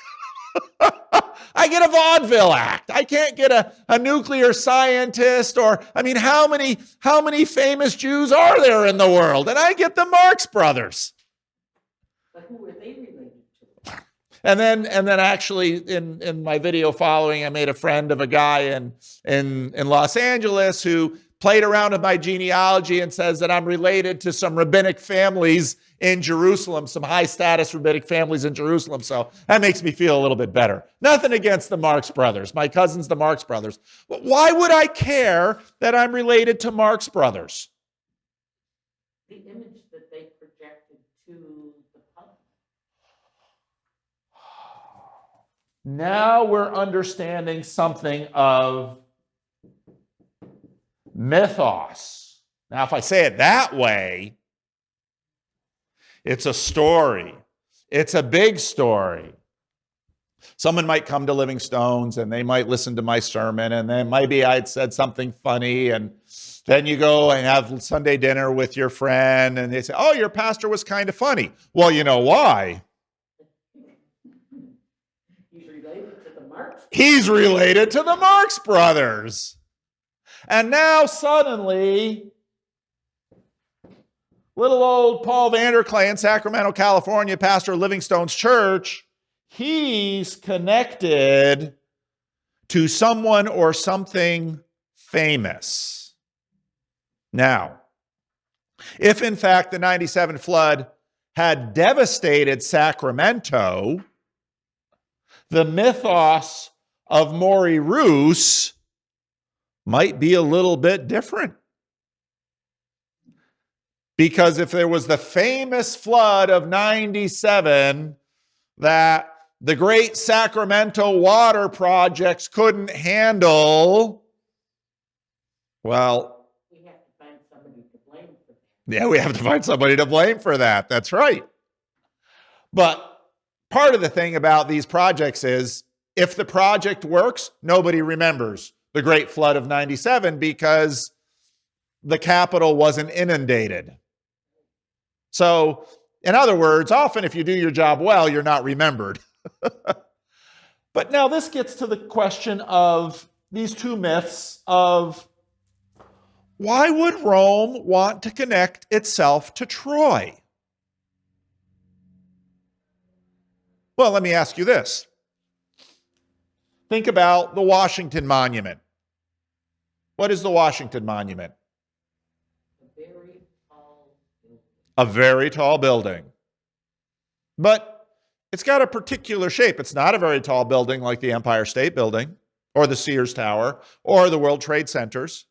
I get a vaudeville act. I can't get a nuclear scientist how many famous Jews are there in the world? And I get the Marx Brothers. But who were they related to? And then actually in my video following, I made a friend of a guy in Los Angeles who played around with my genealogy and says that I'm related to some rabbinic families in Jerusalem, some high status rabbinic families in Jerusalem. So that makes me feel a little bit better. Nothing against the Marx Brothers. My cousin's the Marx Brothers. But why would I care that I'm related to Marx Brothers? The image that they projected to the public. Now we're understanding something of mythos. Now, if I say it that way, it's a story. It's a big story. Someone might come to Living Stones and they might listen to my sermon, and then maybe I'd said something funny, and then you go and have Sunday dinner with your friend and they say, oh, your pastor was kind of funny. Well, you know why? He's related to the Marx. He's related to the Marx Brothers. And now suddenly, little old Paul Vanderklay in Sacramento, California, pastor of Livingstone's church, he's connected to someone or something famous. Now, if in fact the 97 flood had devastated Sacramento, the mythos of Maury Roos might be a little bit different. Because if there was the famous flood of 97 that the great Sacramento water projects couldn't handle, well, We have to find somebody to blame for that. yeah, we have to find somebody to blame for that. That's right. But part of the thing about these projects is if the project works, nobody remembers the great flood of 97 because the Capitol wasn't inundated. So, in other words, often if you do your job well, you're not remembered. But now this gets to the question of these two myths of why would Rome want to connect itself to Troy? Well, let me ask you this. Think about the Washington Monument. What is the Washington Monument? A very tall building. A very tall building. But it's got a particular shape. It's not a very tall building like the Empire State Building or the Sears Tower or the World Trade Centers.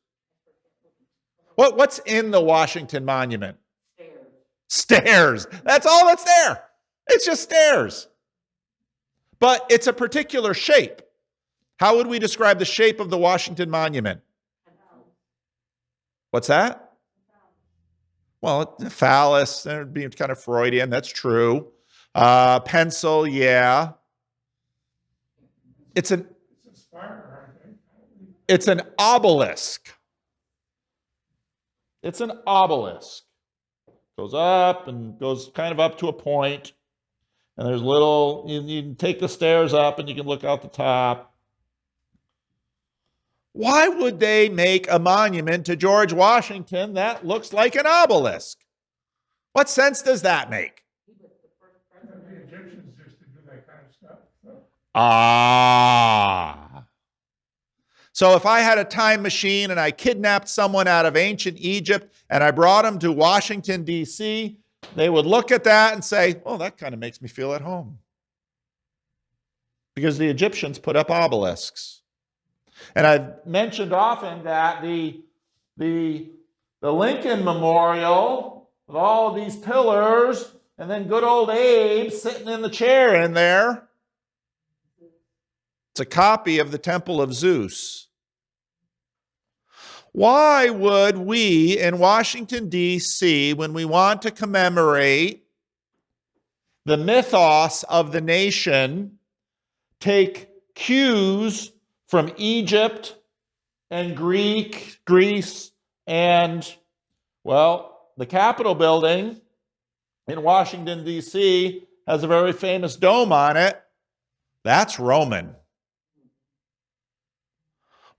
What's in the Washington Monument? Stairs. Stairs. That's all that's there. It's just stairs. But it's a particular shape. How would we describe the shape of the Washington Monument? What's that? Well, phallus, that'd be kind of Freudian. That's true. Pencil, yeah. It's an obelisk. It's an obelisk. Goes up and goes kind of up to a point. And there's little, you can take the stairs up and you can look out the top. Why would they make a monument to George Washington that looks like an obelisk? What sense does that make? The Egyptians used to do that kind of stuff. Ah. So if I had a time machine and I kidnapped someone out of ancient Egypt and I brought them to Washington, D.C., they would look at that and say, oh, that kind of makes me feel at home. Because the Egyptians put up obelisks. And I've mentioned often that the Lincoln Memorial with all of these pillars and then good old Abe sitting in the chair in there, it's a copy of the Temple of Zeus. Why would we in Washington, D.C., when we want to commemorate the mythos of the nation, take cues from Egypt and Greece, and, well, the Capitol building in Washington, D.C. has a very famous dome on it. That's Roman.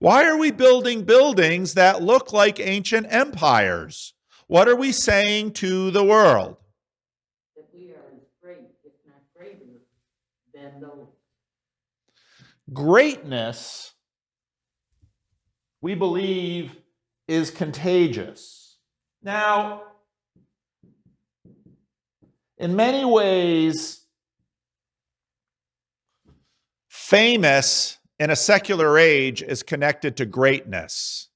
Why are we building buildings that look like ancient empires? What are we saying to the world? That we are as great, if not greater, than those. Greatness, we believe, is contagious. Now, in many ways, famous in a secular age is connected to greatness.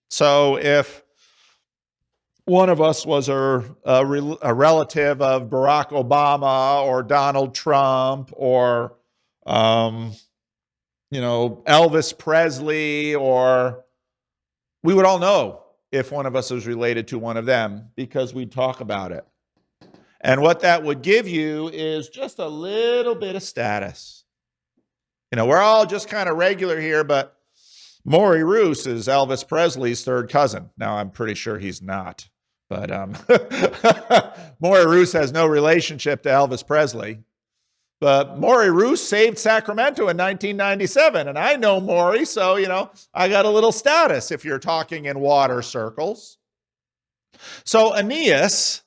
So if one of us was a relative of Barack Obama or Donald Trump or Elvis Presley, or we would all know if one of us was related to one of them because we'd talk about it. And what that would give you is just a little bit of status. We're all just kind of regular here, but Maury Roos is Elvis Presley's third cousin. Now, I'm pretty sure he's not, but Maury Roos has no relationship to Elvis Presley. But Maury Roos saved Sacramento in 1997, and I know Maury, so, I got a little status if you're talking in water circles. So Aeneas,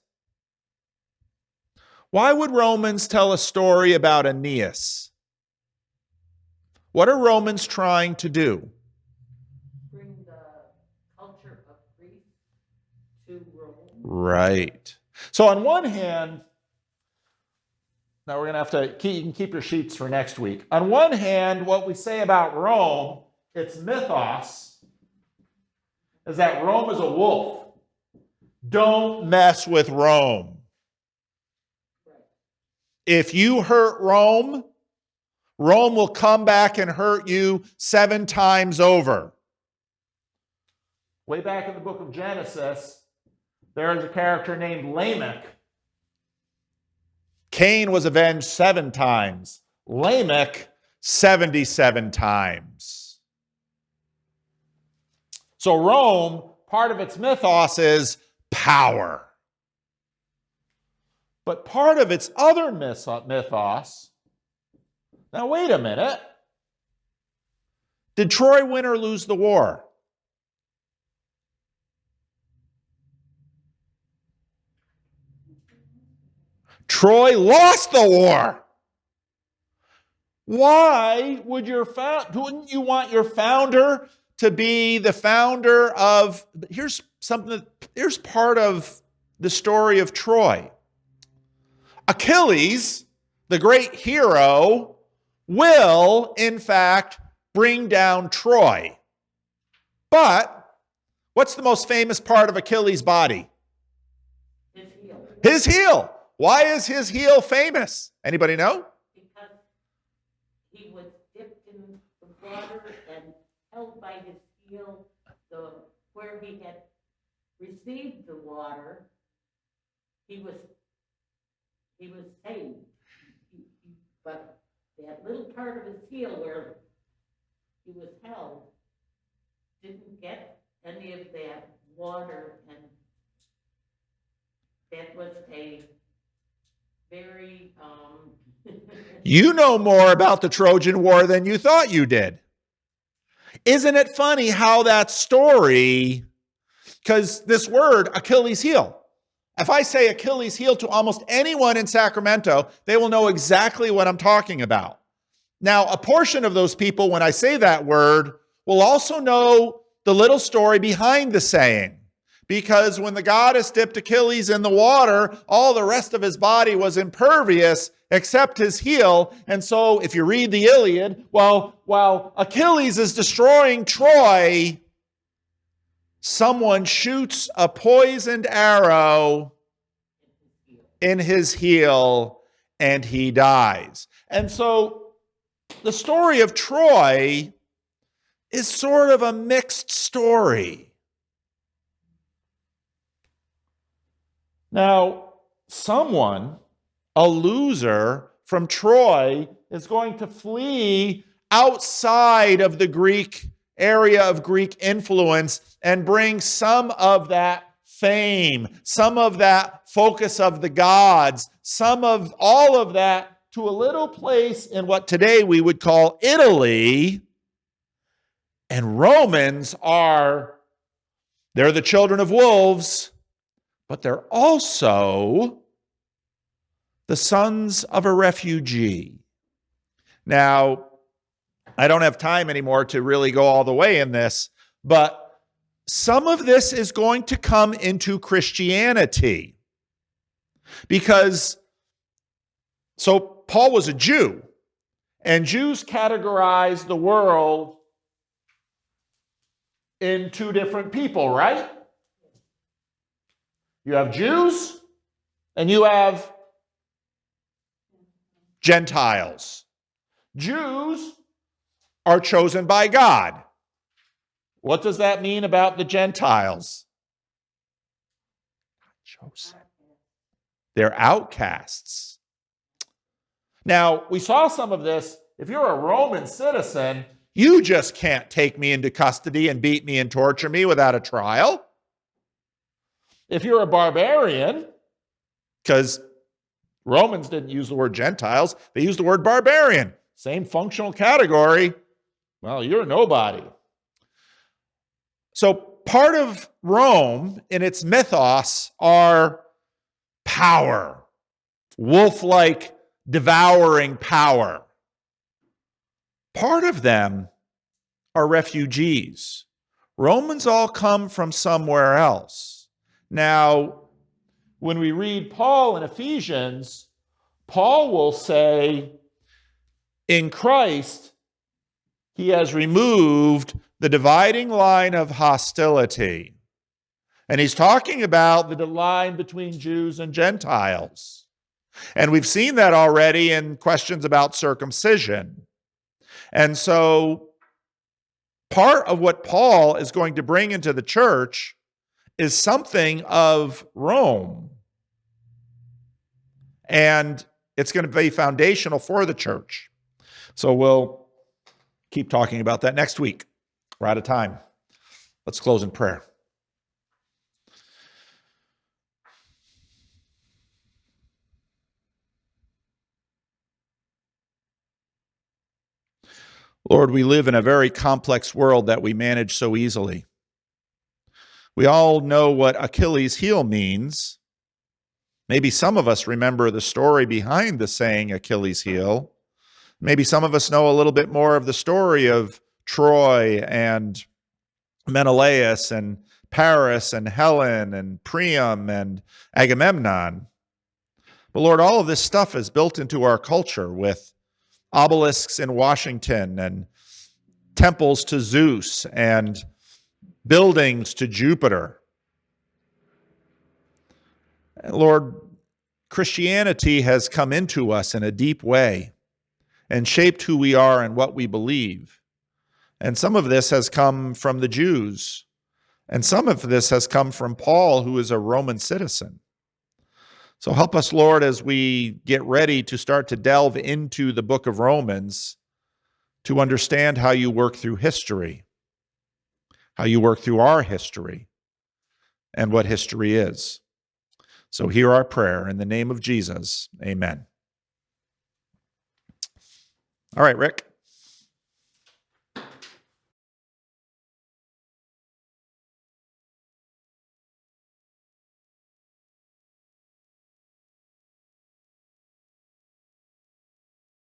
why would Romans tell a story about Aeneas? What are Romans trying to do? Bring the culture of Greece to Rome. Right. So on one hand, now we're going to have to, you can keep your sheets for next week. On one hand, what we say about Rome, its mythos, is that Rome is a wolf. Don't mess with Rome. If you hurt Rome, Rome will come back and hurt you 7 times over. Way back in the book of Genesis, there is a character named Lamech. Cain was avenged 7 times. Lamech, 77 times. So Rome, part of its mythos is power. But part of its other mythos, now wait a minute. Did Troy win or lose the war? Troy lost the war. Why would wouldn't you want your founder to be the founder of, here's part of the story of Troy. Achilles, the great hero, will, in fact, bring down Troy. But what's the most famous part of Achilles' body? His heel. His heel. Why is his heel famous? Anybody know? Because he was dipped in the water and held by his heel, where he had received the water, he was saved. But that little part of his heel where he was held didn't get any of that water, and that was a very You know more about the Trojan War than you thought you did. Isn't it funny how that story, because this word, Achilles' heel, if I say Achilles' heel to almost anyone in Sacramento, they will know exactly what I'm talking about. Now, a portion of those people, when I say that word, will also know the little story behind the saying. Because when the goddess dipped Achilles in the water, all the rest of his body was impervious except his heel. And so if you read the Iliad, while Achilles is destroying Troy, someone shoots a poisoned arrow in his heel and he dies. And so the story of Troy is sort of a mixed story. Now, someone, a loser from Troy, is going to flee outside of the Greek area of Greek influence and bring some of that fame, some of that focus of the gods, some of all of that to a little place in what today we would call Italy. And Romans they're the children of wolves, but they're also the sons of a refugee. Now, I don't have time anymore to really go all the way in this, but some of this is going to come into Christianity. So Paul was a Jew, and Jews categorize the world in 2 different people, right? You have Jews and you have Gentiles. Jews are chosen by God. What does that mean about the Gentiles? Chosen. They're outcasts. Now, we saw some of this. If you're a Roman citizen, you just can't take me into custody and beat me and torture me without a trial. If you're a barbarian, because Romans didn't use the word Gentiles. They used the word barbarian. Same functional category. Well, you're nobody. So part of Rome in its mythos are power, wolf-like devouring power. Part of them are refugees. Romans all come from somewhere else. Now, when we read Paul in Ephesians, Paul will say, in Christ, he has removed the dividing line of hostility. And he's talking about the line between Jews and Gentiles. And we've seen that already in questions about circumcision. And so part of what Paul is going to bring into the church is something of Rome. And it's going to be foundational for the church. So we'll keep talking about that next week. We're out of time. Let's close in prayer. Lord, we live in a very complex world that we manage so easily. We all know what Achilles' heel means. Maybe some of us remember the story behind the saying Achilles' heel. Maybe some of us know a little bit more of the story of Troy and Menelaus and Paris and Helen and Priam and Agamemnon. But Lord, all of this stuff is built into our culture with obelisks in Washington and temples to Zeus and buildings to Jupiter. And Lord, Christianity has come into us in a deep way and shaped who we are and what we believe. And some of this has come from the Jews, and some of this has come from Paul, who is a Roman citizen. So help us, Lord, as we get ready to start to delve into the book of Romans, to understand how you work through history, how you work through our history, and what history is. So hear our prayer in the name of Jesus. Amen. All right, Rick.